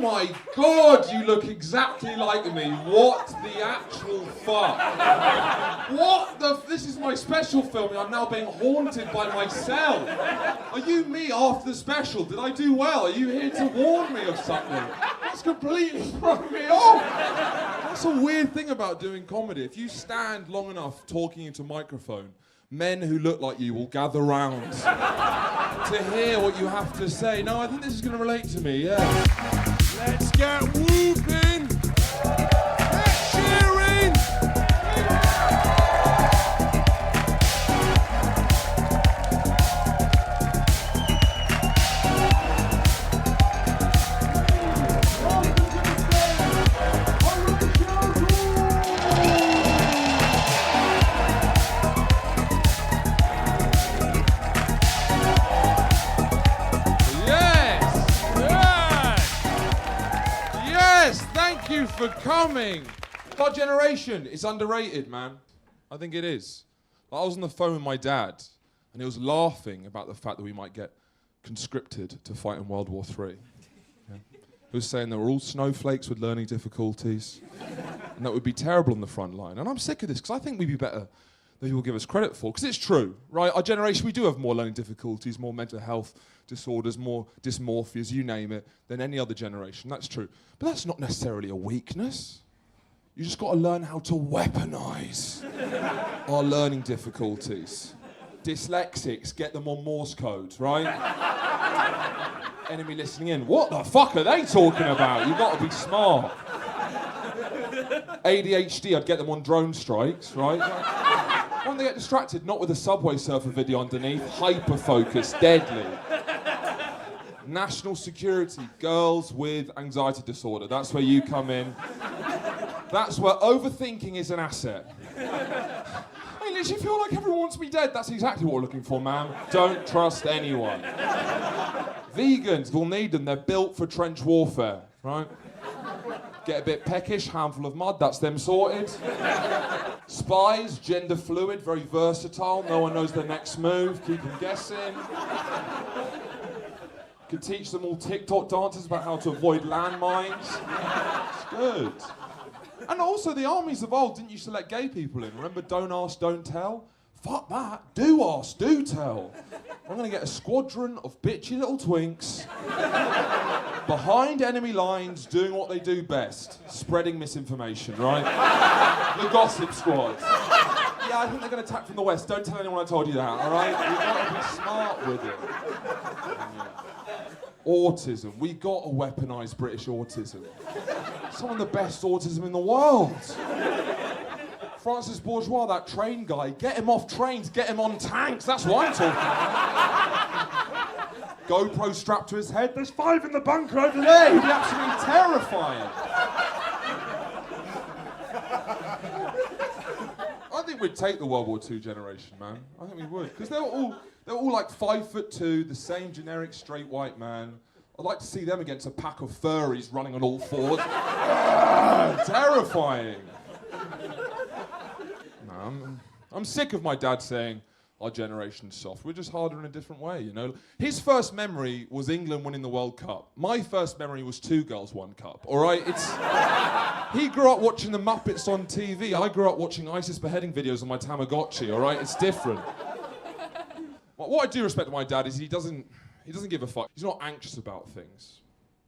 my God, you look exactly like me. What the actual fuck? What the... This is my special film. I'm now being haunted by myself. Are you me after the special? Did I do well? Are you here to warn me of something? That's completely thrown me off. That's a weird thing about doing comedy. If you stand long enough talking into a microphone, men who look like you will gather round to hear what you have to say. No, I think this is going to relate to me, yeah. Let's get whooping! Let's cheering! Thank you for coming. Our generation is underrated, man. I think it is. I was on the phone with my dad, and he was laughing about the fact that we might get conscripted to fight in World War III. Yeah. He was saying that we're all snowflakes with learning difficulties, and that would be terrible on the front line. And I'm sick of this, because I think we'd be better than people give us credit for, because it's true, right? Our generation, we do have more learning difficulties, more mental health disorders, more dysmorphias, you name it, than any other generation. That's true. But that's not necessarily a weakness. You just got to learn how to weaponize our learning difficulties. Dyslexics, get them on Morse code, right? Enemy listening in, what the fuck are they talking about? You've got to be smart. ADHD, I'd get them on drone strikes, right? Why don't they get distracted? Not with a Subway Surfer video underneath, hyper-focus, deadly. National security, girls with anxiety disorder. That's where you come in. That's where overthinking is an asset. I literally feel like everyone wants me dead. That's exactly what we're looking for, ma'am. Don't trust anyone. Vegans will need them. They're built for trench warfare, right? Get a bit peckish, handful of mud, that's them sorted. Spies, gender fluid, very versatile. No one knows their next move. Keep them guessing. Could teach them all TikTok dances about how to avoid landmines. It's good. And also, the armies of old didn't used to let gay people in. Remember, don't ask, don't tell? Fuck that. Do ask, do tell. I'm gonna get a squadron of bitchy little twinks behind enemy lines doing what they do best. Spreading misinformation, right? The gossip squad. Yeah, I think they're gonna attack from the west. Don't tell anyone I told you that, all right? You've got to be smart with it. Yeah. Autism. We got to weaponise British autism. Some of the best autism in the world. Francis Bourgeois, that train guy, get him off trains, get him on tanks. That's what I'm talking about. GoPro strapped to his head. There's 5 in the bunker over there. He'd be absolutely terrifying. I think we'd take the World War II generation, man. I think we would, because they're all like 5'2", the same generic straight white man. I'd like to see them against a pack of furries running on all fours. Terrifying. No, I'm sick of my dad saying our generation's soft. We're just harder in a different way, you know. His first memory was England winning the World Cup. My first memory was 2 girls, 1 cup. All right, he grew up watching the Muppets on TV. I grew up watching ISIS beheading videos on my Tamagotchi. All right, it's different. What I do respect my dad is he doesn't give a fuck. He's not anxious about things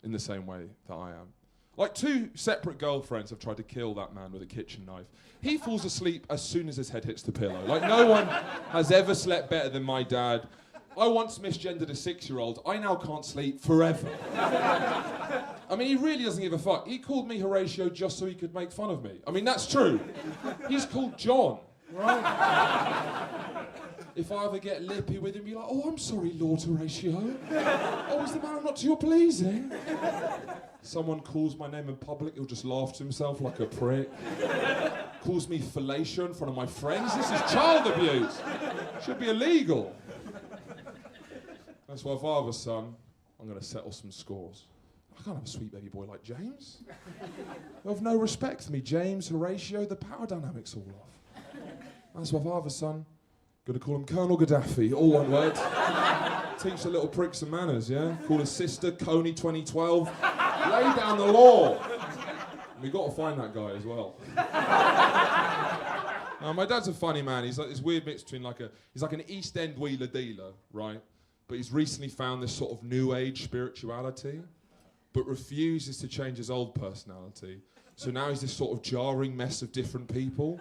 in the same way that I am. Like 2 separate girlfriends have tried to kill that man with a kitchen knife. He falls asleep as soon as his head hits the pillow. Like, no one has ever slept better than my dad. I once misgendered a 6-year-old. I now can't sleep forever. I mean, he really doesn't give a fuck. He called me Horatio just so he could make fun of me. I mean, that's true. He's called John, right? If I ever get lippy with him, be like, oh, I'm sorry, Lord Horatio. Oh, is the man not to your pleasing? Someone calls my name in public, he'll just laugh to himself like a prick. Calls me fellatio in front of my friends. This is child abuse. Should be illegal. That's why if I have a son, I'm going to settle some scores. I can't have a sweet baby boy like James. You have no respect for me, James, Horatio, the power dynamic's all off. That's why if I have a son, gonna call him Colonel Gaddafi, all one word. Teach the little prick some manners, yeah? Call his sister Coney 2012. Lay down the law. We got to find that guy as well. My dad's a funny man. He's like this weird mix between he's like an East End wheeler dealer, right? But he's recently found this sort of new age spirituality, but refuses to change his old personality. So now he's this sort of jarring mess of different people,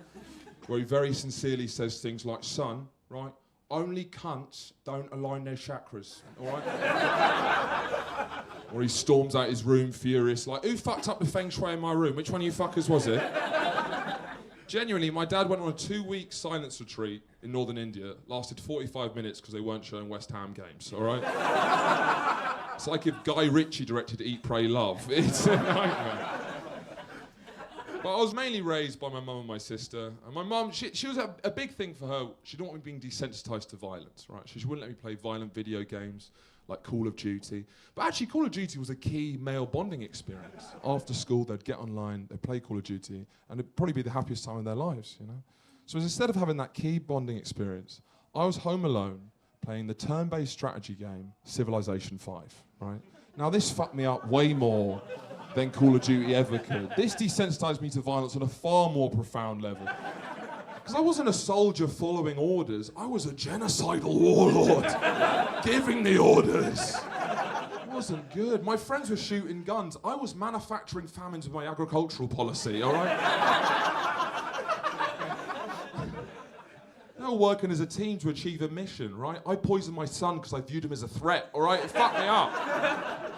where he very sincerely says things like, son, right, only cunts don't align their chakras, all right? Or he storms out his room furious, like, who fucked up the feng shui in my room? Which one of you fuckers was it? Genuinely, my dad went on a 2-week silence retreat in northern India, lasted 45 minutes because they weren't showing West Ham games, all right? It's like if Guy Ritchie directed Eat, Pray, Love. It's a nightmare. But I was mainly raised by my mum and my sister. And my mum, she was a big thing for her. She didn't want me being desensitised to violence, right? She wouldn't let me play violent video games like Call of Duty. But actually, Call of Duty was a key male bonding experience. After school, they'd get online, they'd play Call of Duty, and it'd probably be the happiest time of their lives, you know? So instead of having that key bonding experience, I was home alone playing the turn-based strategy game Civilization 5, right? Now, this fucked me up way more than Call of Duty ever could. This desensitised me to violence on a far more profound level. Because I wasn't a soldier following orders, I was a genocidal warlord, giving the orders. It wasn't good. My friends were shooting guns. I was manufacturing famines with my agricultural policy, all right? They were working as a team to achieve a mission, right? I poisoned my son because I viewed him as a threat, all right? It fucked me up.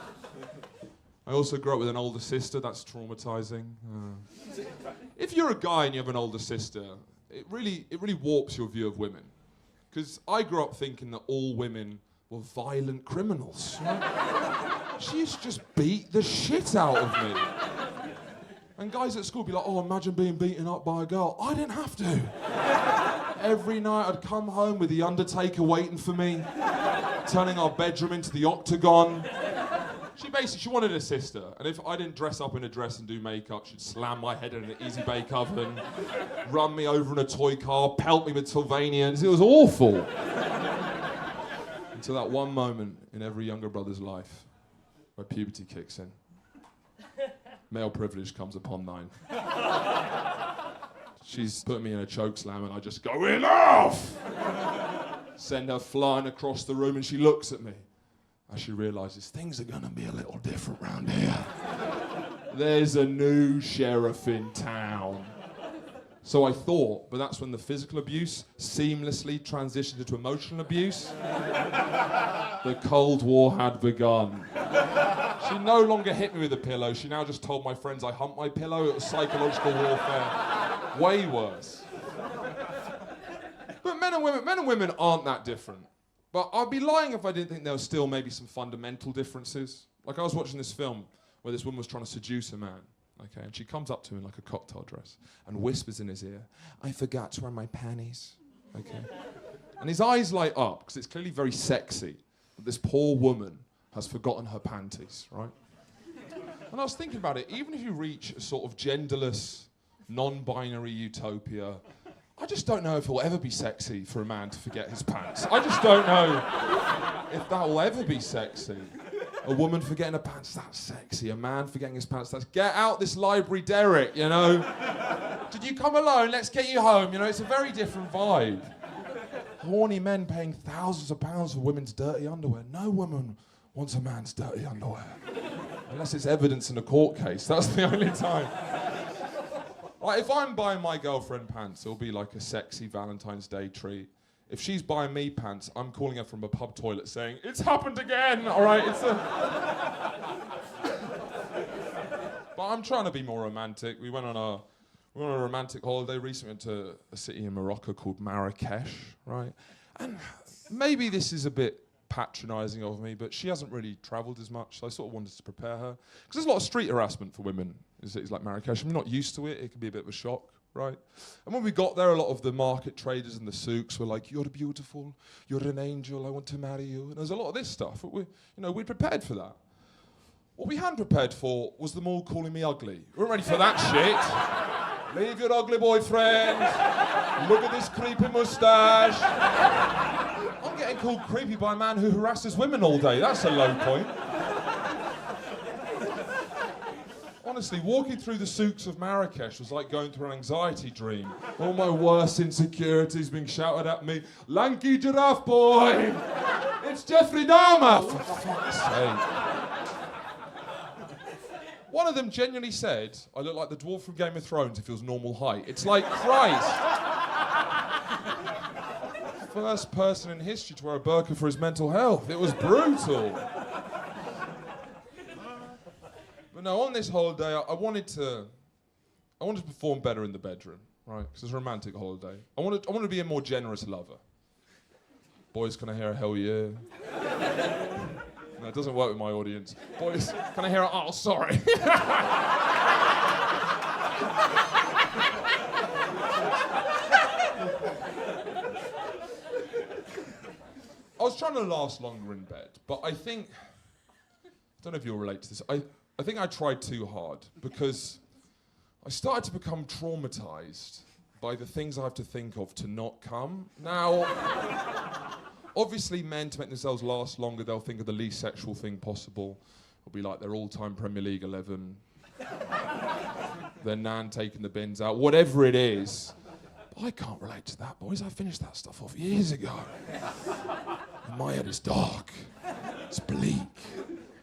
I also grew up with an older sister. That's traumatizing. If you're a guy and you have an older sister, it really warps your view of women. Because I grew up thinking that all women were violent criminals. Right? She used to just beat the shit out of me. And guys at school would be like, oh, imagine being beaten up by a girl. I didn't have to. Every night I'd come home with the Undertaker waiting for me, turning our bedroom into the Octagon. She wanted a sister, and if I didn't dress up in a dress and do makeup, she'd slam my head in an easy bake oven, run me over in a toy car, pelt me with Sylvanians. It was awful. Until that one moment in every younger brother's life where puberty kicks in. Male privilege comes upon thine. She's put me in a chokeslam and I just go, enough! Send her flying across the room and she looks at me. As she realises things are going to be a little different round here. There's a new sheriff in town. So I thought, but that's when the physical abuse seamlessly transitioned into emotional abuse. The Cold War had begun. She no longer hit me with a pillow. She now just told my friends I humped my pillow. It was psychological warfare. Way worse. But men and women aren't that different. But I'd be lying if I didn't think there were still maybe some fundamental differences. Like I was watching this film where this woman was trying to seduce a man, okay, and she comes up to him in like a cocktail dress and whispers in his ear, I forgot to wear my panties, okay? And his eyes light up because it's clearly very sexy that this poor woman has forgotten her panties, right? And I was thinking about it, even if you reach a sort of genderless, non-binary utopia, I just don't know if it will ever be sexy for a man to forget his pants. I just don't know if that will ever be sexy. A woman forgetting her pants, that's sexy. A man forgetting his pants, that's get out this library, Derek, you know? Did you come alone? Let's get you home, you know? It's a very different vibe. Horny men paying thousands of pounds for women's dirty underwear. No woman wants a man's dirty underwear. Unless it's evidence in a court case, that's the only time. Like, if I'm buying my girlfriend pants, it'll be like a sexy Valentine's Day treat. If she's buying me pants, I'm calling her from a pub toilet saying, it's happened again, all right? But I'm trying to be more romantic. We went on a romantic holiday recently to a city in Morocco called Marrakesh, right? And maybe this is a bit patronising of me, but she hasn't really travelled as much, so I sort of wanted to prepare her. Because there's a lot of street harassment for women in cities like Marrakesh. I'm not used to it. It can be a bit of a shock, right? And when we got there, a lot of the market traders and the souks were like, you're beautiful, you're an angel, I want to marry you. And there's a lot of this stuff. But we prepared for that. What we hadn't prepared for was them all calling me ugly. We weren't ready for that shit. Leave your ugly boyfriend. Look at this creepy moustache. I'm getting called creepy by a man who harasses women all day. That's a low point. Honestly, walking through the souks of Marrakesh was like going through an anxiety dream. All my worst insecurities being shouted at me. Lanky giraffe boy! It's Jeffrey Dahmer! For fuck's sake. One of them genuinely said, I look like the dwarf from Game of Thrones if he was normal height. It's like, Christ. First person in history to wear a burqa for his mental health. It was brutal. But no, on this holiday, I wanted to perform better in the bedroom, right? Because it's a romantic holiday. I wanted to be a more generous lover. Boys, can I hear a hell yeah? No, it doesn't work with my audience. Boys, can I hear a oh, sorry? I was trying to last longer in bed, but I don't know if you'll relate to this. I think I tried too hard because I started to become traumatized by the things I have to think of to not come. Now, obviously men, to make themselves last longer, they'll think of the least sexual thing possible. It'll be like their all-time Premier League 11, their nan taking the bins out, whatever it is. But I can't relate to that, boys. I finished that stuff off years ago. And my head is dark. It's bleak.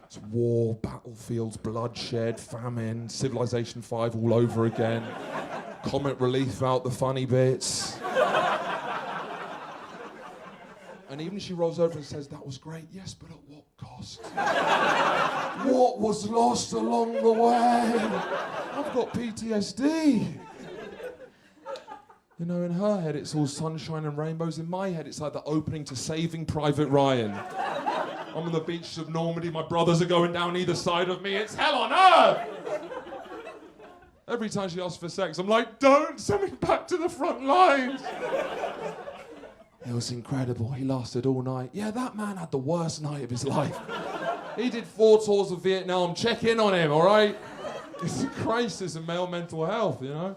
It's war, battlefields, bloodshed, famine, Civilization 5 all over again. Comic relief out the funny bits. And even if she rolls over and says, that was great, yes, but at what cost? What was lost along the way? I've got PTSD. You know, in her head, it's all sunshine and rainbows. In my head, it's like the opening to Saving Private Ryan. I'm on the beaches of Normandy, my brothers are going down either side of me. It's hell on earth! Every time she asks for sex, I'm like, don't send me back to the front lines. It was incredible. He lasted all night. Yeah, that man had the worst night of his life. He did 4 tours of Vietnam. Check in on him, all right? It's a crisis in male mental health, you know?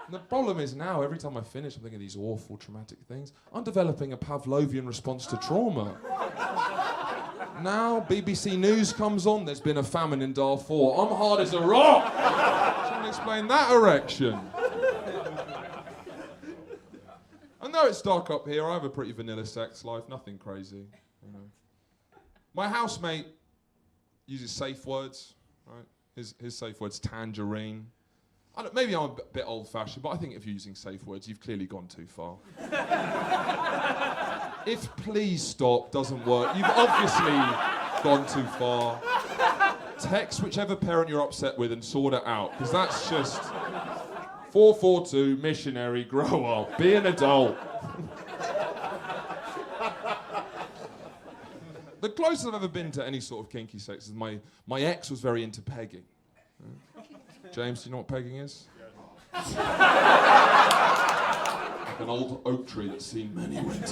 And the problem is now, every time I finish, I'm thinking of these awful, traumatic things. I'm developing a Pavlovian response to trauma. Now, BBC News comes on, there's been a famine in Darfur. I'm hard as a rock! Trying to explain that erection. I know it's dark up here. I have a pretty vanilla sex life, nothing crazy. You know. My housemate uses safe words, right? His safe word's tangerine. Maybe I'm a bit old-fashioned, but I think if you're using safe words, you've clearly gone too far. If please stop doesn't work, you've obviously gone too far. Text whichever parent you're upset with and sort it out, because that's just 442, missionary, grow up, be an adult. The closest I've ever been to any sort of kinky sex is my ex was very into pegging. James, do you know what pegging is? Like an old oak tree that's seen many winters.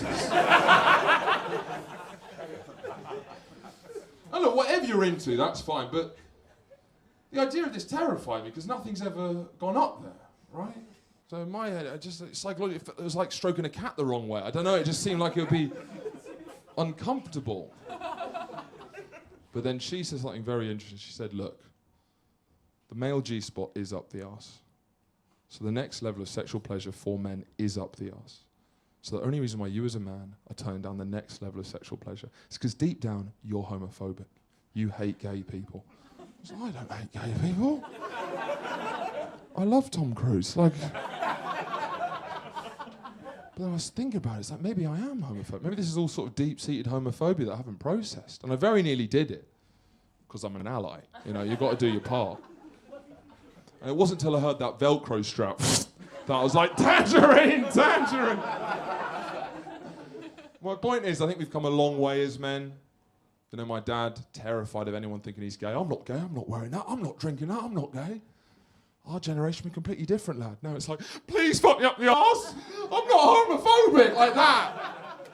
And look, whatever you're into, that's fine, but the idea of this terrified me because nothing's ever gone up there, right? So in my head, psychologically, it was like stroking a cat the wrong way. I don't know, it just seemed like it would be uncomfortable. But then she said something very interesting. She said, look, the male G-spot is up the arse. So the next level of sexual pleasure for men is up the arse. So the only reason why you as a man are turning down the next level of sexual pleasure is because deep down, you're homophobic. You hate gay people. I was like, I don't hate gay people. I love Tom Cruise. Like, but then I was thinking about it. It's like, maybe I am homophobic. Maybe this is all sort of deep-seated homophobia that I haven't processed. And I very nearly did it because I'm an ally. You know, you've got to do your part. And it wasn't until I heard that Velcro strap that I was like, tangerine, tangerine. My point is, I think we've come a long way as men. You know, my dad, terrified of anyone thinking he's gay. I'm not gay, I'm not wearing that, I'm not drinking that, I'm not gay. Our generation was completely different, lad. Now it's like, please fuck me up the arse. I'm not homophobic, like that.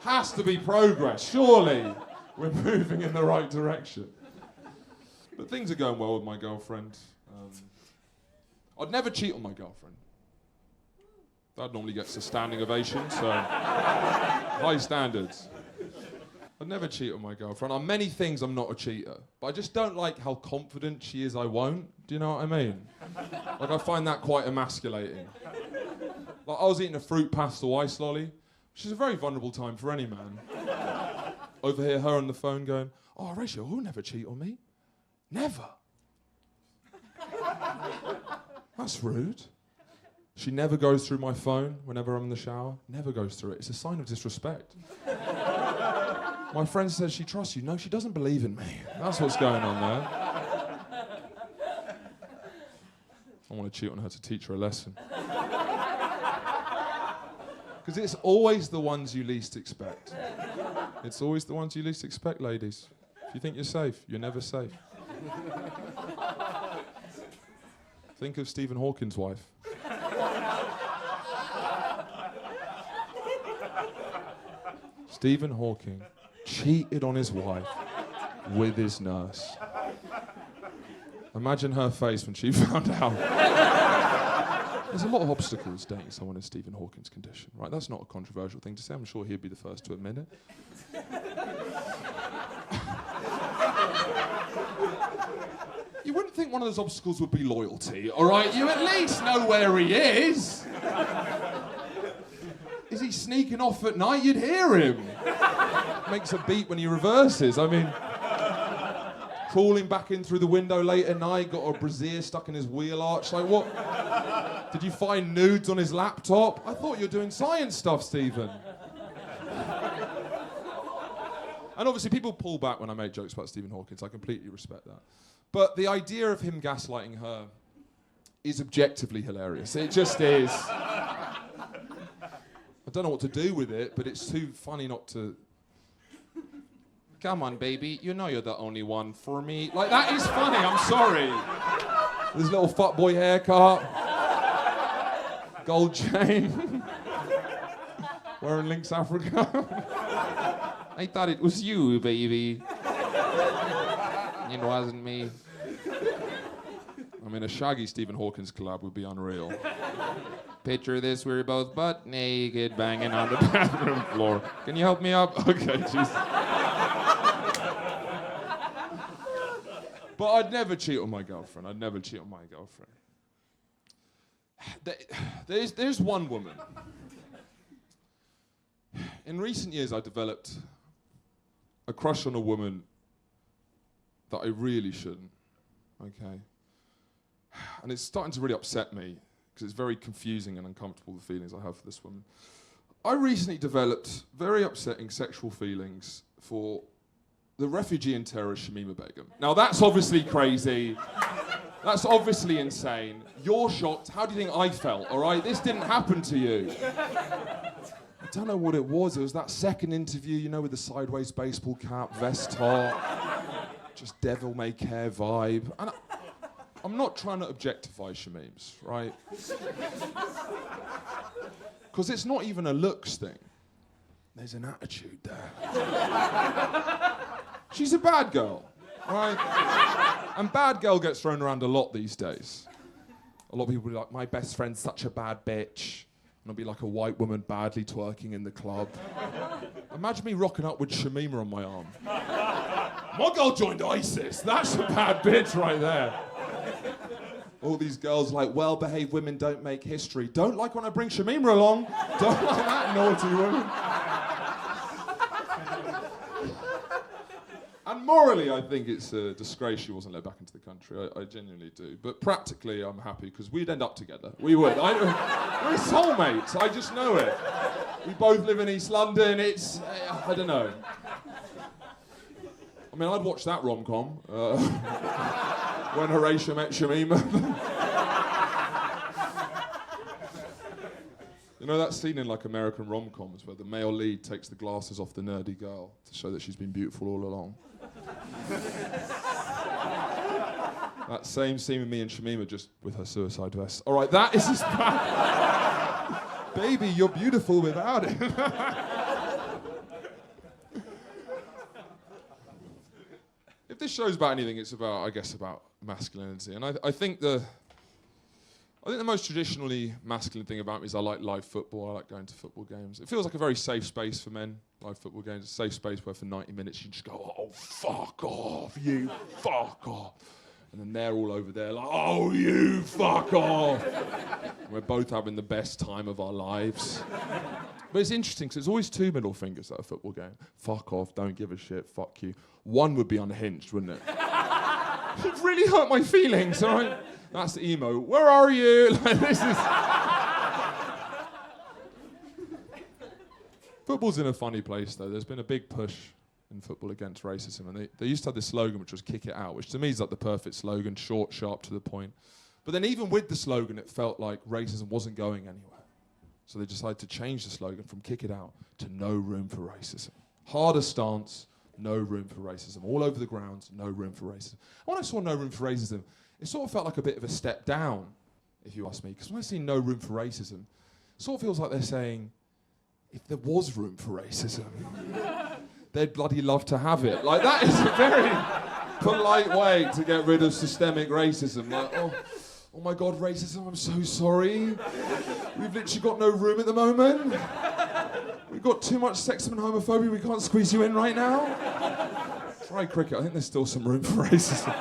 Has to be progress, surely. We're moving in the right direction. But things are going well with my girlfriend. I'd never cheat on my girlfriend. That normally gets a standing ovation, so high standards. I'd never cheat on my girlfriend. On many things, I'm not a cheater. But I just don't like how confident she is I won't. Do you know what I mean? Like, I find that quite emasculating. Like, I was eating a fruit pastel ice lolly, which is a very vulnerable time for any man. Overhear her on the phone going, "Oh, Horatio, you'll never cheat on me. Never." That's rude. She never goes through my phone whenever I'm in the shower. Never goes through it. It's a sign of disrespect. My friend says she trusts you. No, she doesn't believe in me. That's what's going on there. I want to cheat on her to teach her a lesson. Because it's always the ones you least expect. It's always the ones you least expect, ladies. If you think you're safe, you're never safe. Think of Stephen Hawking's wife. Stephen Hawking cheated on his wife with his nurse. Imagine her face when she found out. There's a lot of obstacles dating someone in Stephen Hawking's condition, right? That's not a controversial thing to say. I'm sure he'd be the first to admit it. You wouldn't think one of those obstacles would be loyalty, all right? You at least know where he is. Is he sneaking off at night? You'd hear him. Makes a beat when he reverses. I mean, crawling back in through the window late at night, got a brassiere stuck in his wheel arch. Like, what? Did you find nudes on his laptop? I thought you were doing science stuff, Stephen. And obviously, people pull back when I make jokes about Stephen Hawking, so I completely respect that. But the idea of him gaslighting her is objectively hilarious. It just is. I don't know what to do with it, but it's too funny not to. Come on, baby, you know you're the only one for me. Like, that is funny, I'm sorry. With his little fuckboy haircut, gold chain, wearing Lynx Africa. I thought it was you, baby. It wasn't me. I mean, a shaggy Stephen Hawking's collab would be unreal. Picture this, we're both butt naked, banging on the bathroom floor. Can you help me up? Okay, jeez. But I'd never cheat on my girlfriend. I'd never cheat on my girlfriend. There's one woman. In recent years, I developed a crush on a woman that I really shouldn't, okay? And it's starting to really upset me, because it's very confusing and uncomfortable, the feelings I have for this woman. I recently developed very upsetting sexual feelings for the refugee and terrorist Shamima Begum. Now, that's obviously crazy. That's obviously insane. You're shocked. How do you think I felt, all right? This didn't happen to you. I don't know what it was. It was that second interview, you know, with the sideways baseball cap, vest top, just devil may care vibe. And I'm not trying to objectify Shamims, right? Because it's not even a looks thing. There's an attitude there. She's a bad girl, right? And bad girl gets thrown around a lot these days. A lot of people will be like, my best friend's such a bad bitch. And I'll be like a white woman badly twerking in the club. Imagine me rocking up with Shamima on my arm. My girl joined ISIS. That's a bad bitch right there. All these girls like, well-behaved women don't make history. Don't like when I bring Shamima along. Don't like that naughty woman. And morally, I think it's a disgrace she wasn't let back into the country. I genuinely do. But practically, I'm happy, because we'd end up together. We would. We're soulmates. I just know it. We both live in East London. It's, I don't know. I mean, I'd watch that rom-com. When Horatio met Shamima. You know that scene in like American rom-coms where the male lead takes the glasses off the nerdy girl to show that she's been beautiful all along? That same scene with me and Shamima, just with her suicide vest. All right, that is as bad. Baby, you're beautiful without it. If this show's about anything, it's about, I guess, about masculinity. And I think the most traditionally masculine thing about me is I like live football. I like going to football games. It feels like a very safe space for men. Live football games, a safe space where for 90 minutes you just go, oh, fuck off, you fuck off. And then they're all over there like, oh, you fuck off. We're both having the best time of our lives. But it's interesting because there's always two middle fingers at a football game. Fuck off, don't give a shit, fuck you. One would be unhinged, wouldn't it? It really hurt my feelings, all right? That's the emo. Where are you? Like, this is... Football's in a funny place, though. There's been a big push in football against racism, and they used to have this slogan which was kick it out, which to me is like the perfect slogan, short, sharp, to the point. But then even with the slogan, it felt like racism wasn't going anywhere. So they decided to change the slogan from kick it out to no room for racism. Harder stance, no room for racism. All over the grounds, no room for racism. And when I saw no room for racism, it sort of felt like a bit of a step down, if you ask me. Because when I see no room for racism, it sort of feels like they're saying, if there was room for racism, they'd bloody love to have it. Like, that is a very polite way to get rid of systemic racism. Like, oh my God, racism, I'm so sorry. We've literally got no room at the moment. We've got too much sexism and homophobia, we can't squeeze you in right now. Try cricket, I think there's still some room for racism.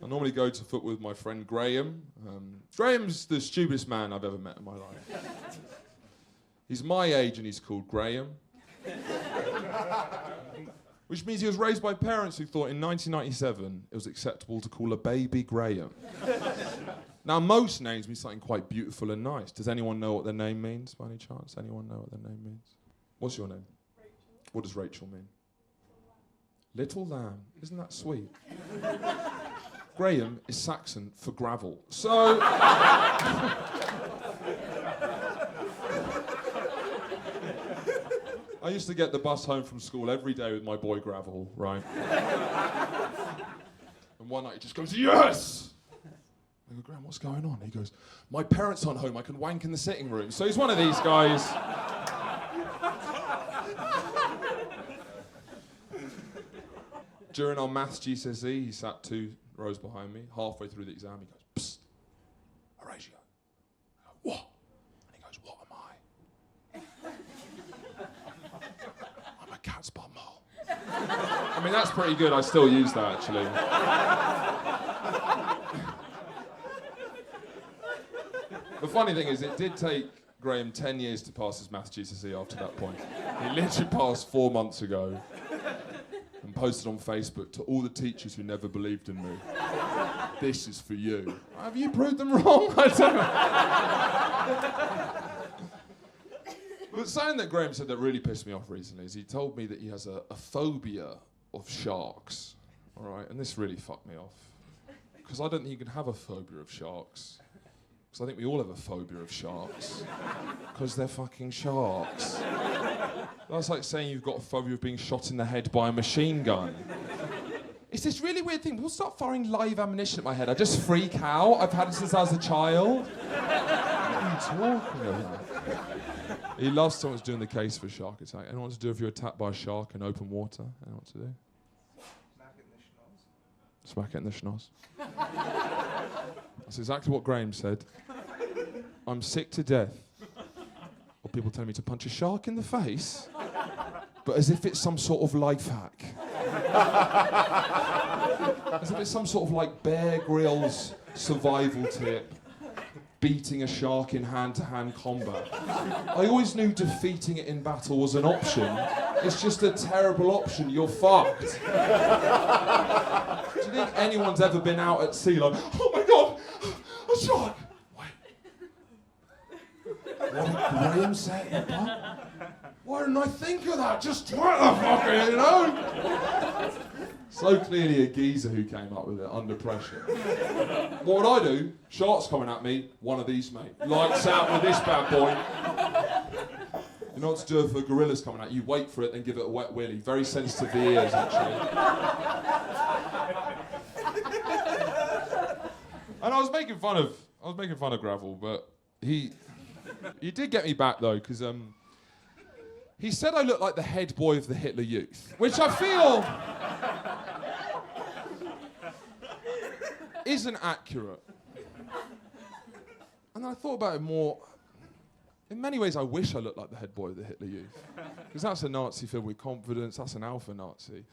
I normally go to football with my friend Graham. Graham's the stupidest man I've ever met in my life. He's my age and he's called Graham. Which means he was raised by parents who thought in 1997 it was acceptable to call a baby Graham. Now, most names mean something quite beautiful and nice. Does anyone know what their name means, by any chance? Anyone know what their name means? What's your name? Rachel. What does Rachel mean? Little lamb. Isn't that sweet? Graham is Saxon for gravel. So... I used to get the bus home from school every day with my boy Gravel, right? And one night he just goes, yes! I go, Graham, what's going on? He goes, my parents aren't home, I can wank in the sitting room. So he's one of these guys. During our maths GCSE, he sat 2 rows behind me. Halfway through the exam, he goes, psst, Horatio. I go, what? And he goes, what am I? I'm a cat's bumhole. I mean, that's pretty good. I still use that, actually. The funny thing is, it did take Graham 10 years to pass his maths GCSE after that point. He literally passed 4 months ago and posted on Facebook to all the teachers who never believed in me. This is for you. Have you proved them wrong? I don't know. But something that Graham said that really pissed me off recently is he told me that he has a phobia of sharks. All right, and this really fucked me off. Because I don't think you can have a phobia of sharks. Because I think we all have a phobia of sharks. Because they're fucking sharks. That's like saying you've got a phobia of being shot in the head by a machine gun. It's this really weird thing. People start firing live ammunition at my head. I just freak out. I've had it since I was a child. What are you talking about? He loves someone's doing the case for shark attack. Anyone want to do if you're attacked by a shark in open water? Anyone want to do? Smack it in the schnoz. That's exactly what Graham said. I'm sick to death of people telling me to punch a shark in the face, but as if it's some sort of life hack. As if it's some sort of like Bear Grylls survival tip. Beating a shark in hand-to-hand combat. I always knew defeating it in battle was an option. It's just a terrible option. You're fucked. Do you think anyone's ever been out at sea like, oh my God, a shark? Wait. What did Graham say? Why didn't I think of that? Just twat the fucker, you know? So clearly a geezer who came up with it under pressure. What would I do? Sharks coming at me, one of these, mate. Lights out with this bad boy. You know what to do if a gorilla's coming at you? Wait for it, then give it a wet willy. Very sensitive to the ears, actually. And I was making fun of Gravel, but he did get me back though, because he said I looked like the head boy of the Hitler Youth, which I feel isn't accurate. And I thought about it more. In many ways, I wish I looked like the head boy of the Hitler Youth. Because that's a Nazi filled with confidence, that's an alpha Nazi.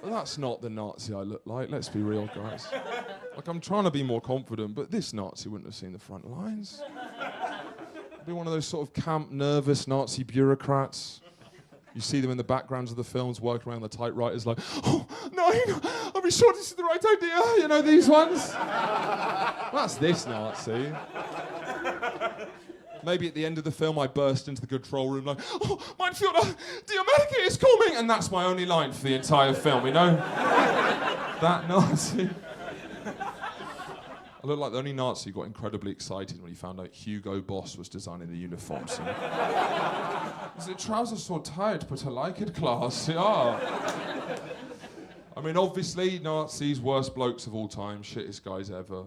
But that's not the Nazi I look like, let's be real, guys. Like, I'm trying to be more confident, but this Nazi wouldn't have seen the front lines. I'd be one of those sort of camp, nervous Nazi bureaucrats. You see them in the backgrounds of the films working around the typewriters like, oh, no, I'll be sure this is the right idea, you know, these ones. That's this Nazi. Maybe at the end of the film I burst into the control room like, oh, mein Führer, die America is coming! And that's my only line for the entire film, you know? That Nazi. I look like the only Nazi who got incredibly excited when he found out Hugo Boss was designing the uniforms. The trousers so tight, but I like it, class, yeah. I mean, obviously, Nazis, worst blokes of all time, shittest guys ever.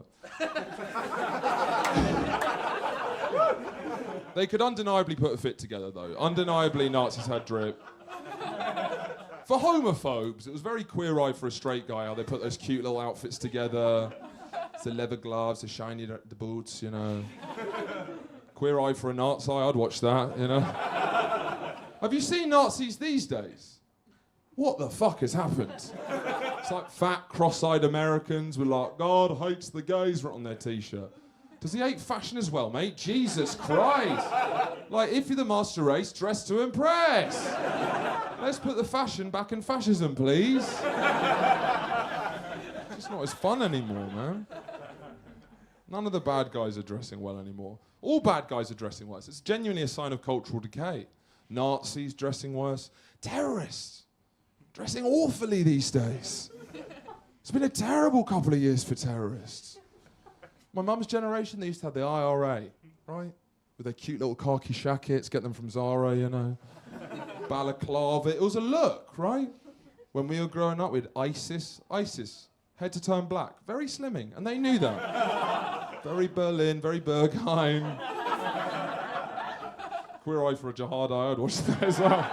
They could undeniably put a fit together, though. Undeniably, Nazis had drip. For homophobes, it was very queer-eyed for a straight guy, how they put those cute little outfits together. The leather gloves, the shiny the boots, you know. Queer-eyed for a Nazi, I'd watch that, you know. Have you seen Nazis these days? What the fuck has happened? It's like fat, cross-eyed Americans with like, God hates the gays written on their t-shirt. Does he hate fashion as well, mate? Jesus Christ. Like, if you're the master race, dress to impress. Let's put the fashion back in fascism, please. It's not as fun anymore, man. None of the bad guys are dressing well anymore. All bad guys are dressing worse. It's genuinely a sign of cultural decay. Nazis dressing worse. Terrorists dressing awfully these days. It's been a terrible couple of years for terrorists. My mum's generation, they used to have the IRA, right? With their cute little khaki jackets, get them from Zara, you know. Balaclava. It was a look, right? When we were growing up with ISIS, head to turn black, very slimming, and they knew that. Very Berlin, very Berghain. Queer Eye for a Jihadi, I'd watch that as well.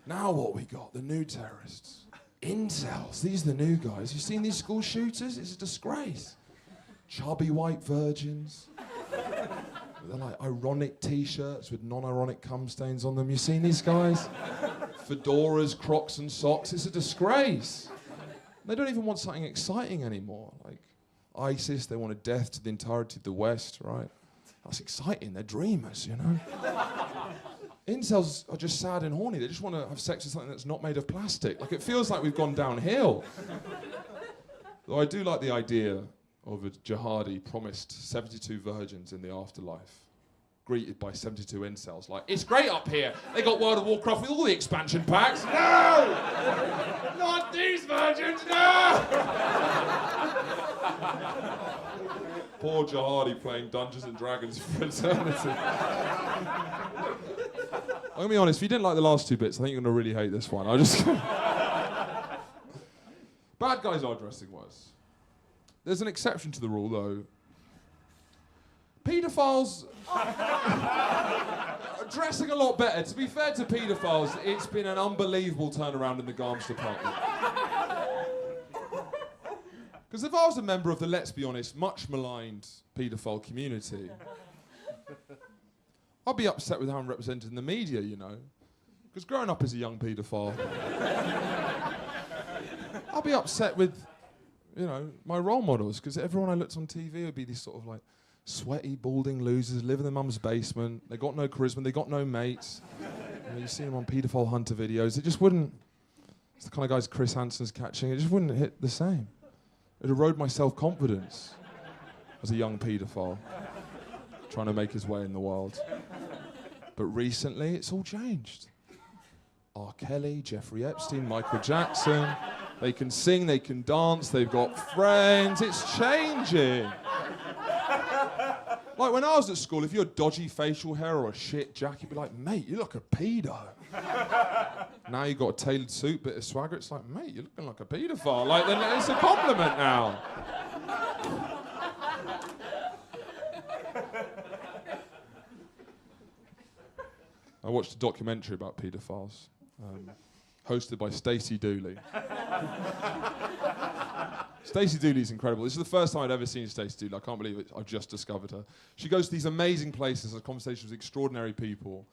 Now what we got? The new terrorists. Incels, these are the new guys. You seen these school shooters? It's a disgrace. Chubby white virgins. They're like ironic t-shirts with non-ironic cum stains on them. You seen these guys? Fedoras, Crocs and socks. It's a disgrace. They don't even want something exciting anymore. Like ISIS, they wanted death to the entirety of the West, right? That's exciting. They're dreamers, you know? Incels are just sad and horny. They just want to have sex with something that's not made of plastic. Like, it feels like we've gone downhill. Though I do like the idea of a jihadi promised 72 virgins in the afterlife, greeted by 72 incels. Like, it's great up here. They got World of Warcraft with all the expansion packs. No! Not these virgins, no! Poor jihadi playing Dungeons and Dragons for eternity. I'm gonna be honest, if you didn't like the last two bits, I think you're gonna really hate this one. Bad guys are dressing worse. There's an exception to the rule, though. Paedophiles are dressing a lot better. To be fair to paedophiles, it's been an unbelievable turnaround in the garments department. Because if I was a member of the, let's be honest, much maligned paedophile community, I'd be upset with how I'm represented in the media, you know. Because growing up as a young paedophile, I'd be upset with, you know, my role models, because everyone I looked on TV would be these sort of like sweaty, balding losers, live in their mum's basement, they got no charisma, they got no mates. You know, you see them on paedophile hunter videos, it just wouldn't, it's the kind of guys Chris Hansen's catching, it just wouldn't hit the same. It erode my self-confidence as a young paedophile trying to make his way in the world. But recently, it's all changed. R. Kelly, Jeffrey Epstein, Michael Jackson. They can sing, they can dance, they've got friends. It's changing. Like when I was at school, if you had dodgy facial hair or a shit jacket, you'd be like, mate, you look a pedo. Now you got a tailored suit, bit of swagger. It's like, mate, you're looking like a paedophile. Like, then it's a compliment now. I watched a documentary about paedophiles, hosted by Stacey Dooley. Stacey Dooley's incredible. This is the first time I'd ever seen Stacey Dooley. I can't believe it. I've just discovered her. She goes to these amazing places, has conversations with extraordinary people,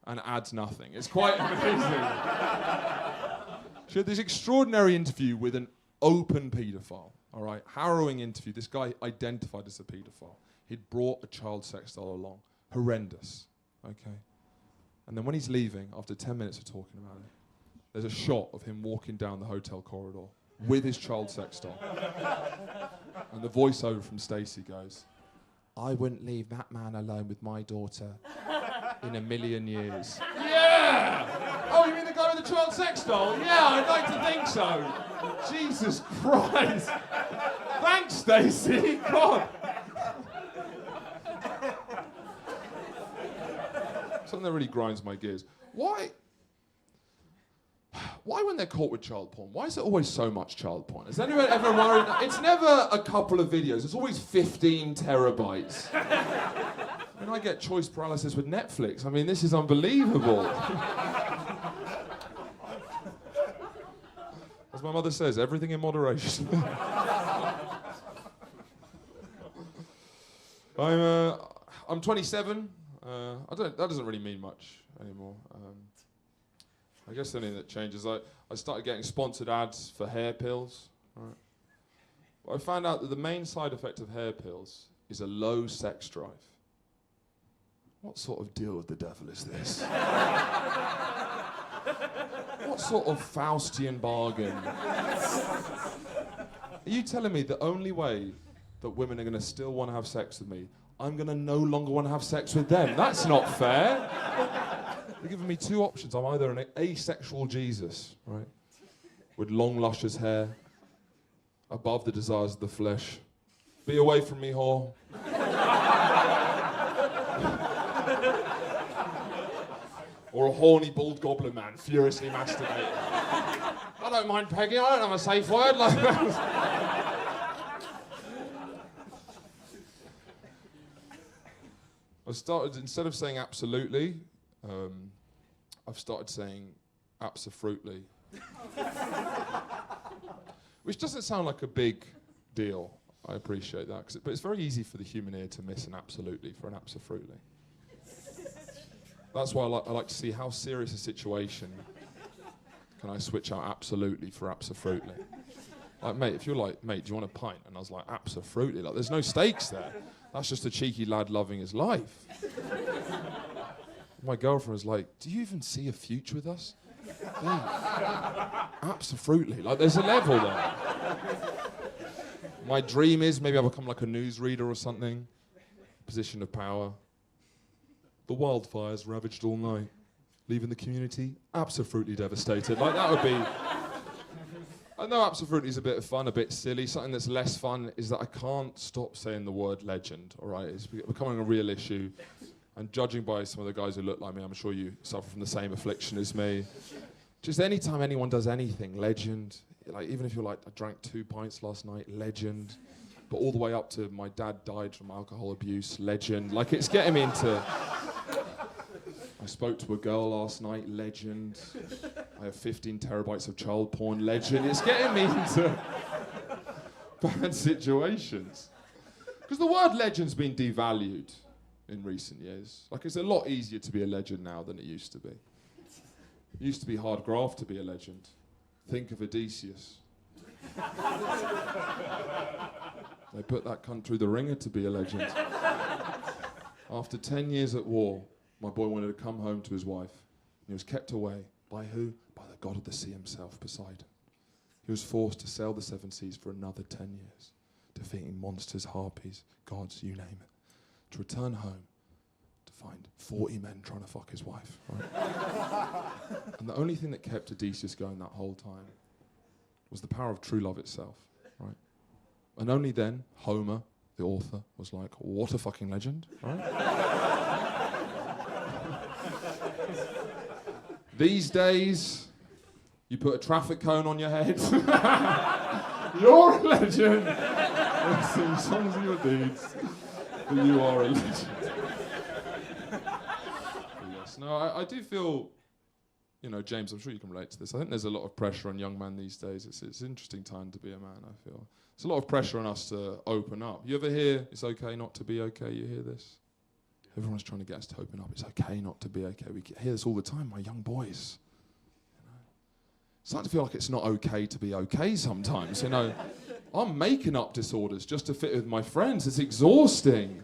and adds nothing. It's quite amazing. She had this extraordinary interview with an open paedophile, all right? Harrowing interview. This guy identified as a paedophile. He'd brought a child sex doll along. Horrendous, okay? And then when he's leaving, after 10 minutes of talking about it, there's a shot of him walking down the hotel corridor with his child sex doll. And the voiceover from Stacey goes, "I wouldn't leave that man alone with my daughter in a million years." Yeah! Oh, you mean the guy with the child sex doll? Yeah, I'd like to think so. Jesus Christ. Thanks, Stacey. God. Something that really grinds my gears. Why when they're caught with child porn, why is it always so much child porn? Has anyone ever worried? It's never a couple of videos. It's always 15 terabytes. I mean, I get choice paralysis with Netflix. I mean, this is unbelievable. As my mother says, everything in moderation. I'm 27. That doesn't really mean much anymore. I guess the only thing that changes, I started getting sponsored ads for hair pills. Right? But I found out that the main side effect of hair pills is a low sex drive. What sort of deal with the devil is this? What sort of Faustian bargain? Are you telling me the only way that women are going to still want to have sex with me, I'm going to no longer want to have sex with them? That's not fair. They're giving me two options. I'm either an asexual Jesus, right, with long, luscious hair, above the desires of the flesh. Be away from me, whore. Or a horny, bald goblin man, furiously masturbating. I don't mind pegging, I don't have a safe word like that. I started, instead of saying absolutely, I've started saying abso-fruitly. Which doesn't sound like a big deal. I appreciate that, but it's very easy for the human ear to miss an absolutely for an abso-fruitly. That's why I like to see how serious a situation can I switch out absolutely for abso-fruitly. Like, mate, if you're like, mate, do you want a pint? And I was like, abso-fruitly. Like, there's no stakes there. That's just a cheeky lad loving his life. My girlfriend was like, do you even see a future with us? Absolutely. Like, there's a level there. My dream is maybe I'll become like a newsreader or something. Position of power. The wildfires ravaged all night, leaving the community absolutely devastated. Like, that would be... I know absolutely is a bit of fun, a bit silly. Something that's less fun is that I can't stop saying the word legend, all right? It's becoming a real issue. And judging by some of the guys who look like me, I'm sure you suffer from the same affliction as me. Just any time anyone does anything, legend. Like, even if you're like, I drank 2 pints last night, legend. But all the way up to my dad died from alcohol abuse, legend. Like, it's getting me into... I spoke to a girl last night, legend. I have 15 terabytes of child porn, legend. It's getting me into bad situations. Because the word legend's been devalued in recent years. Like, it's a lot easier to be a legend now than it used to be. It used to be hard graft to be a legend. Think of Odysseus. They put that cunt through the ringer to be a legend. After 10 years at war, my boy wanted to come home to his wife. And he was kept away. By who? By the god of the sea himself, Poseidon. He was forced to sail the 7 seas for another 10 years, defeating monsters, harpies, gods, you name it. To return home, to find 40 men trying to fuck his wife. Right? And the only thing that kept Odysseus going that whole time was the power of true love itself. Right? And only then, Homer, the author, was like, what a fucking legend. Right? These days, you put a traffic cone on your head. You're a legend. Let's sing songs of your deeds. But you are a legend. Yes, no, I do feel, you know, James, I'm sure you can relate to this. I think there's a lot of pressure on young men these days. It's an interesting time to be a man, I feel. There's a lot of pressure on us to open up. You ever hear, it's okay not to be okay? You hear this? Everyone's trying to get us to open up. It's okay not to be okay. We hear this all the time, my young boys. You know? It's starting to feel like it's not okay to be okay sometimes, you know. I'm making up disorders just to fit with my friends. It's exhausting.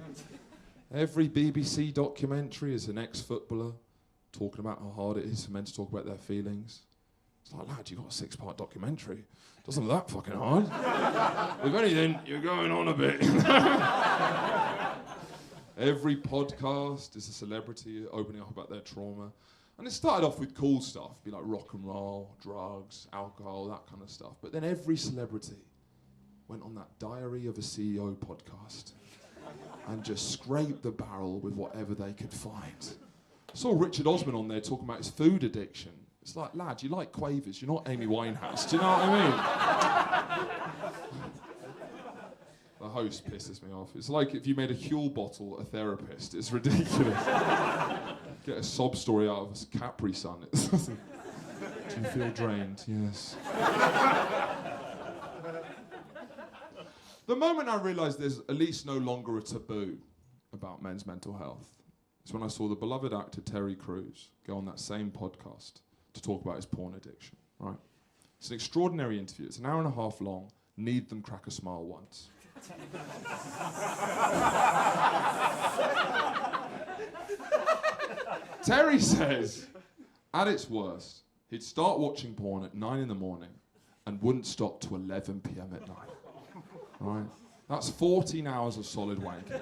Every BBC documentary is an ex-footballer talking about how hard it is for men to talk about their feelings. It's like, lad, you got a 6-part documentary. Doesn't look that fucking hard. If anything, you're going on a bit. Every podcast is a celebrity opening up about their trauma. And it started off with cool stuff, be like rock and roll, drugs, alcohol, that kind of stuff. But then every celebrity went on that Diary of a CEO podcast and just scraped the barrel with whatever they could find. I saw Richard Osman on there talking about his food addiction. It's like, lad, you like Quavers, you're not Amy Winehouse. Do you know what I mean? The host pisses me off. It's like if you made a Huel bottle a therapist. It's ridiculous. Get a sob story out of a Capri Sun. Do you feel drained? Yes. The moment I realised there's at least no longer a taboo about men's mental health is when I saw the beloved actor Terry Crews go on that same podcast to talk about his porn addiction, right? It's an extraordinary interview. It's an hour and a half long. Need them crack a smile once. Terry says, at its worst, he'd start watching porn at 9 in the morning and wouldn't stop till 11 p.m. at night. Right? That's 14 hours of solid wanking.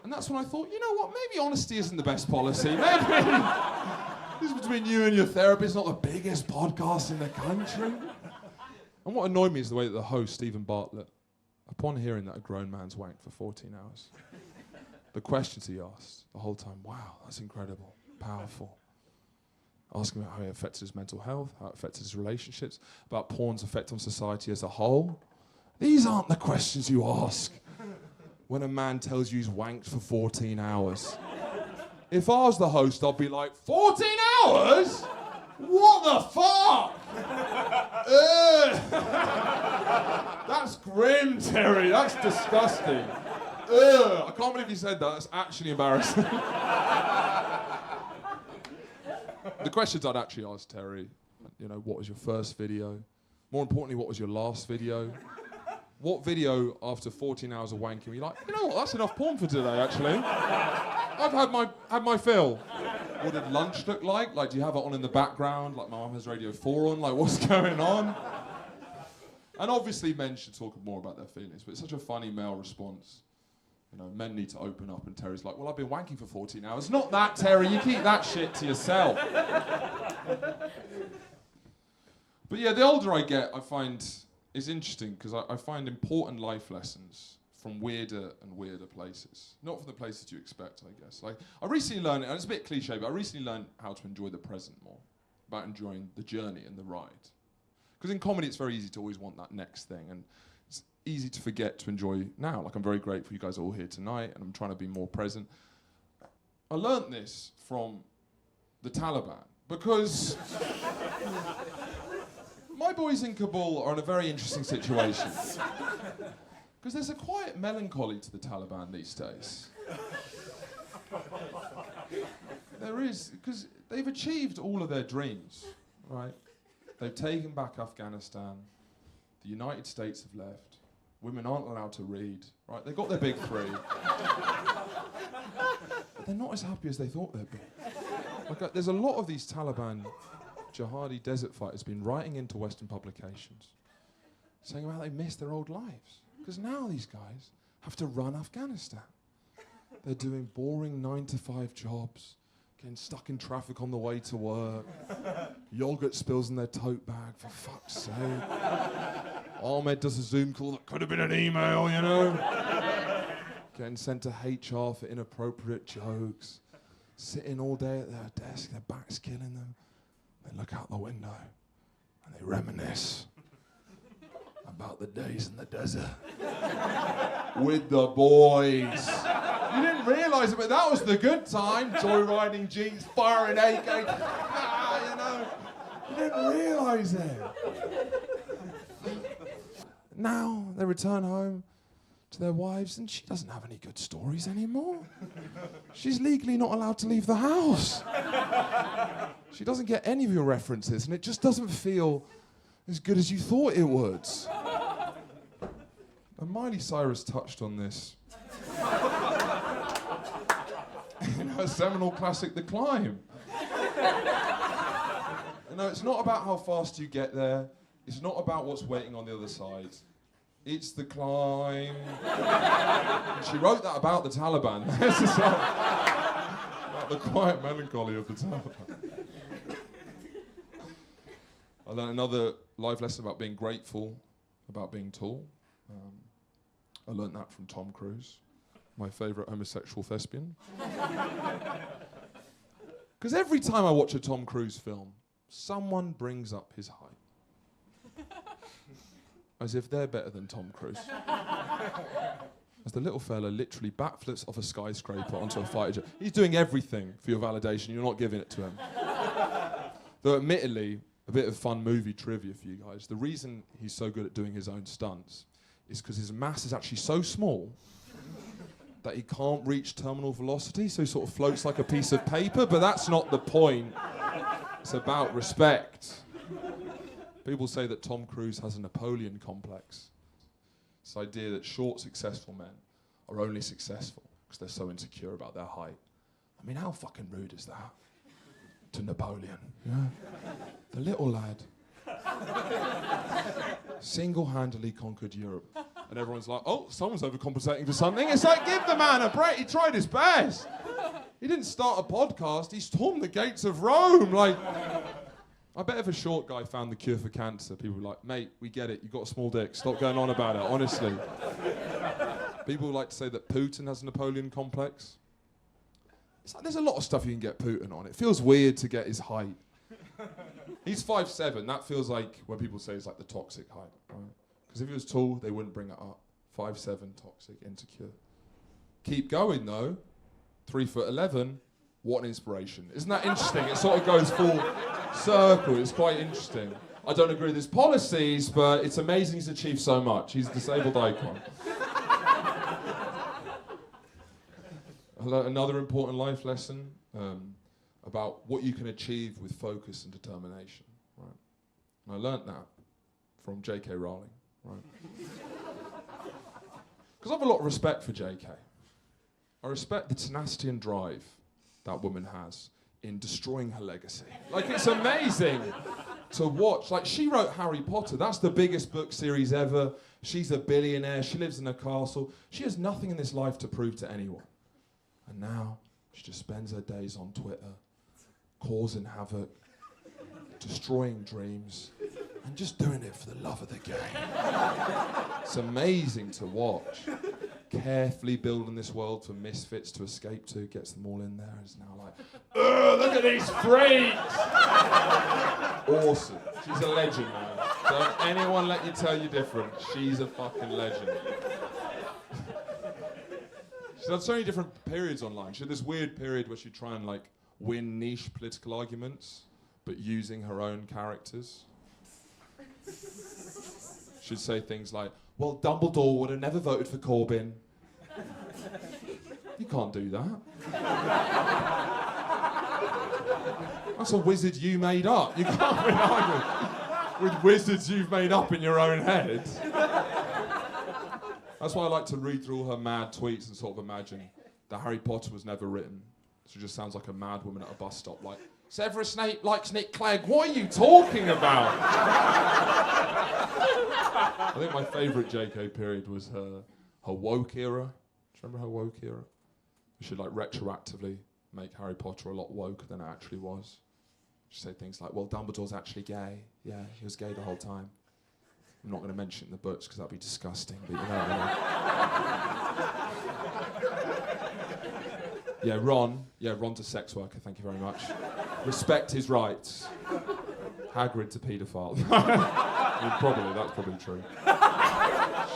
And that's when I thought, you know what, maybe honesty isn't the best policy. Maybe this is between you and your therapist, not the biggest podcast in the country. And what annoyed me is the way that the host, Stephen Bartlett, upon hearing that a grown man's wanked for 14 hours, the questions he asked the whole time, wow, that's incredible, powerful. Asking about how it affected his mental health, how it affected his relationships, about porn's effect on society as a whole. These aren't the questions you ask when a man tells you he's wanked for 14 hours. If I was the host, I'd be like, 14 hours? What the fuck? That's grim, Terry. That's disgusting. I can't believe you said that. That's actually embarrassing. The questions I'd actually ask Terry, you know, what was your first video? More importantly, what was your last video? What video after 14 hours of wanking were you like, you know what, that's enough porn for today, actually. I've had my fill. What did lunch look like? Like, do you have it on in the background? Like, my mum has Radio 4 on? Like, what's going on? And obviously, men should talk more about their feelings, but it's such a funny male response. You know, men need to open up, and Terry's like, well, I've been wanking for 14 hours. Not that, Terry, you keep that shit to yourself. But yeah, the older I get, I find it's interesting because I find important life lessons from weirder and weirder places. Not from the places you expect, I guess. Like, I recently learned, and it's a bit cliche, but I recently learned how to enjoy the present more, about enjoying the journey and the ride. Because in comedy, it's very easy to always want that next thing, and it's easy to forget to enjoy now. Like, I'm very grateful you guys are all here tonight, and I'm trying to be more present. I learnt this from the Taliban, because my boys in Kabul are in a very interesting situation. Because there's a quiet melancholy to the Taliban these days. There is, because they've achieved all of their dreams, right? They've taken back Afghanistan. The United States have left. Women aren't allowed to read, right? They've got their big three. But they're not as happy as they thought they'd be. Like, there's a lot of these Taliban jihadi desert fighters been writing into Western publications saying how they miss their old lives. Because now these guys have to run Afghanistan. They're doing boring 9-to-5 jobs, getting stuck in traffic on the way to work, yogurt spills in their tote bag, for fuck's sake. Ahmed does a Zoom call that could have been an email, you know? Getting sent to HR for inappropriate jokes, sitting all day at their desk, their back's killing them. They look out the window and they reminisce about the days in the desert with the boys. You didn't realise it, but that was the good time. Joyriding jeeps, firing AK. You know, you didn't realise it. Now they return home to their wives, and she doesn't have any good stories anymore. She's legally not allowed to leave the house. She doesn't get any of your references, and it just doesn't feel as good as you thought it would. And Miley Cyrus touched on this in her seminal classic, The Climb. You know, it's not about how fast you get there. It's not about what's waiting on the other side. It's the climb. And she wrote that about the Taliban. About the quiet melancholy of the Taliban. I learned another life lesson about being grateful, about being tall. I learned that from Tom Cruise, my favourite homosexual thespian. Because every time I watch a Tom Cruise film, someone brings up his height. As if they're better than Tom Cruise. As the little fella literally backflips off a skyscraper onto a fighter jet. He's doing everything for your validation, you're not giving it to him. Though admittedly, a bit of fun movie trivia for you guys. The reason he's so good at doing his own stunts is because his mass is actually so small that he can't reach terminal velocity, so he sort of floats like a piece of paper, but that's not the point. It's about respect. People say that Tom Cruise has a Napoleon complex. This idea that short, successful men are only successful because they're so insecure about their height. I mean, how fucking rude is that? To Napoleon, you know? The little lad single-handedly conquered Europe. And everyone's like, oh, someone's overcompensating for something. It's like, give the man a break. He tried his best. He didn't start a podcast. He stormed the gates of Rome. Like, I bet if a short guy found the cure for cancer, people would be like, mate, we get it. You've got a small dick. Stop going on about it, honestly. People like to say that Putin has a Napoleon complex. It's like, there's a lot of stuff you can get Putin on. It feels weird to get his height. He's 5'7". That feels like when people say it's like the toxic height, right? Because if he was tall, they wouldn't bring it up. 5'7", toxic, insecure. Keep going though. 3'11". What an inspiration. Isn't that interesting? It sort of goes full circle. It's quite interesting. I don't agree with his policies, but it's amazing he's achieved so much. He's a disabled icon. Another important life lesson about what you can achieve with focus and determination. Right? And I learnt that from J.K. Rowling. Right? Because I have a lot of respect for J.K. I respect the tenacity and drive that woman has in destroying her legacy. Like, it's amazing to watch. Like, she wrote Harry Potter. That's the biggest book series ever. She's a billionaire. She lives in a castle. She has nothing in this life to prove to anyone. And now she just spends her days on Twitter, causing havoc, destroying dreams, and just doing it for the love of the game. It's amazing to watch. Carefully building this world for misfits to escape to, gets them all in there, and is now like, ugh, look at these freaks! Awesome. She's a legend, man. Don't anyone let you tell you different. She's a fucking legend. She's had so many different periods online. She had this weird period where she'd try and like win niche political arguments, but using her own characters. She'd say things like, well, Dumbledore would have never voted for Corbyn. You can't do that. That's a wizard you made up. You can't win arguments with wizards you've made up in your own head. That's why I like to read through all her mad tweets and sort of imagine that Harry Potter was never written. She just sounds like a mad woman at a bus stop, like, Severus Snape likes Nick Clegg. What are you talking about? I think my favourite JK period was her woke era. Do you remember her woke era? She'd like retroactively make Harry Potter a lot woker than it actually was. She'd say things like, well, Dumbledore's actually gay. Yeah, he was gay the whole time. I'm not going to mention it in the books because that'd be disgusting, but you know what I mean. Ron's a sex worker, thank you very much. Respect his rights. Hagrid's a paedophile. I mean, that's probably true.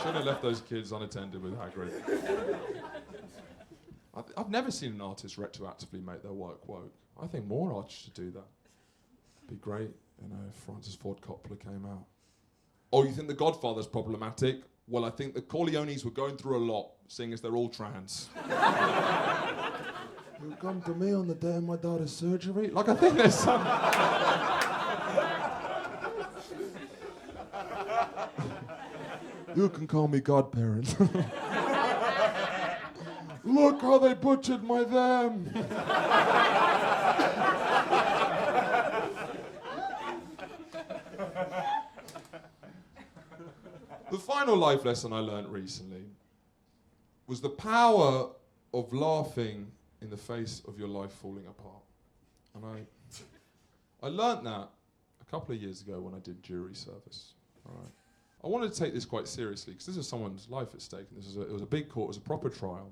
Shouldn't have left those kids unattended with Hagrid. I've never seen an artist retroactively make their work woke. I think more artists should do that. Be great, if Francis Ford Coppola came out. Oh, you think The Godfather's problematic? Well, I think the Corleones were going through a lot, seeing as they're all trans. You come to me on the day of my daughter's surgery? Like, I think there's some... You can call me godparent. Look how they butchered my them. The final life lesson I learned recently was the power of laughing in the face of your life falling apart. And I learned that a couple of years ago when I did jury service. All right. I wanted to take this quite seriously because this is someone's life at stake. And it was a big court, it was a proper trial.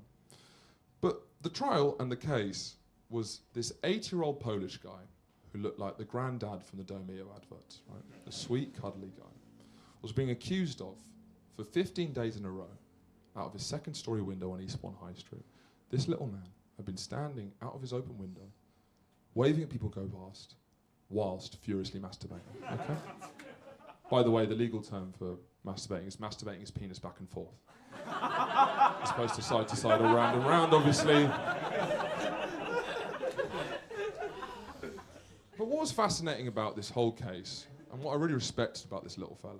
But the trial and the case was this 8-year-old Polish guy who looked like the granddad from the Domio adverts, right? A sweet, cuddly guy, was being accused of, for 15 days in a row, out of his second-story window on Eastbourne High Street. This little man had been standing out of his open window, waving at people go past, whilst furiously masturbating. Okay? By the way, the legal term for masturbating is masturbating his penis back and forth. As opposed to side or round and round, obviously. But what was fascinating about this whole case, and what I really respected about this little fella,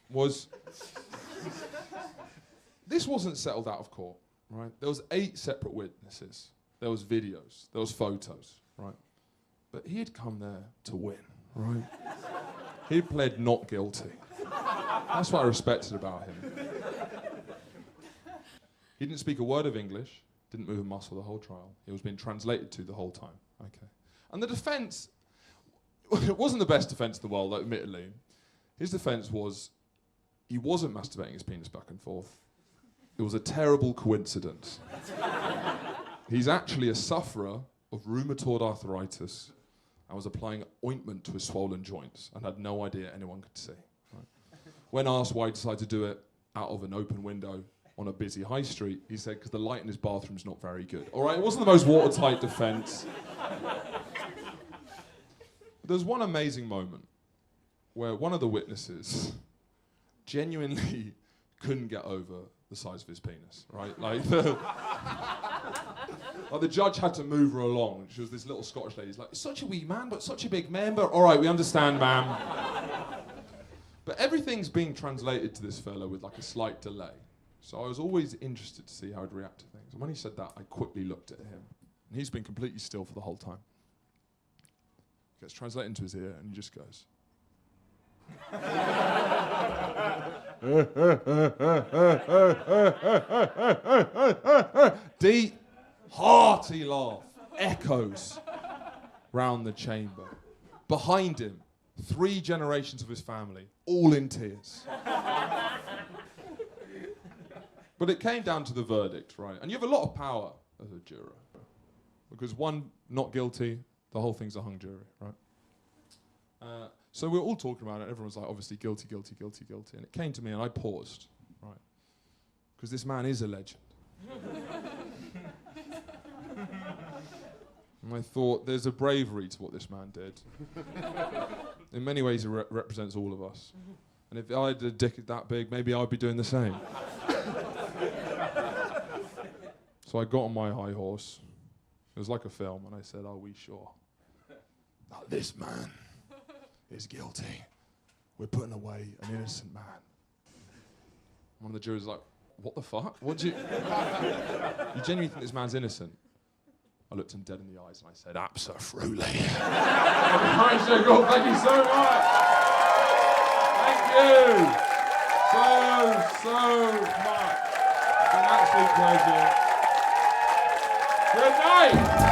was this wasn't settled out of court, right? There was 8 separate witnesses. There was videos. There was photos, right? But he had come there to win, right? He pled not guilty. That's what I respected about him. He didn't speak a word of English, didn't move a muscle the whole trial. He was being translated to the whole time. Okay. And the defense, it wasn't the best defense in the world, admittedly. His defense was he wasn't masturbating his penis back and forth. It was a terrible coincidence. He's actually a sufferer of rheumatoid arthritis and was applying ointment to his swollen joints and had no idea anyone could see. Right? When asked why he decided to do it out of an open window on a busy high street, he said, because the light in his bathroom's not very good. All right, it wasn't the most watertight defense. There's one amazing moment where one of the witnesses genuinely couldn't get over the size of his penis, right? Like the judge had to move her along. She was this little Scottish lady. He's like, such a wee man, but such a big man. But all right, we understand, ma'am. But everything's being translated to this fellow with like a slight delay. So I was always interested to see how he'd react to things. And when he said that, I quickly looked at him. And he's been completely still for the whole time. He gets translated into his ear, and he just goes. Deep, hearty laugh echoes round the chamber. Behind him, 3 generations of his family, all in tears. But it came down to the verdict, right? And you have a lot of power as a juror. Because one not guilty, the whole thing's a hung jury, right? So we were all talking about it. Everyone was like, obviously, guilty, guilty, guilty, guilty. And it came to me, and I paused, right? Because this man is a legend. And I thought, there's a bravery to what this man did. In many ways, it represents all of us. And if I had a dick that big, maybe I'd be doing the same. So I got on my high horse. It was like a film, and I said, are we sure? Now this man is guilty. We're putting away an innocent man. One of the jurors was like, what the fuck? What do you... You genuinely think this man's innocent? I looked him dead in the eyes and I said, absolutely. Horatio Gould, thank you so much. Thank you so much. It's an absolute pleasure. Good night.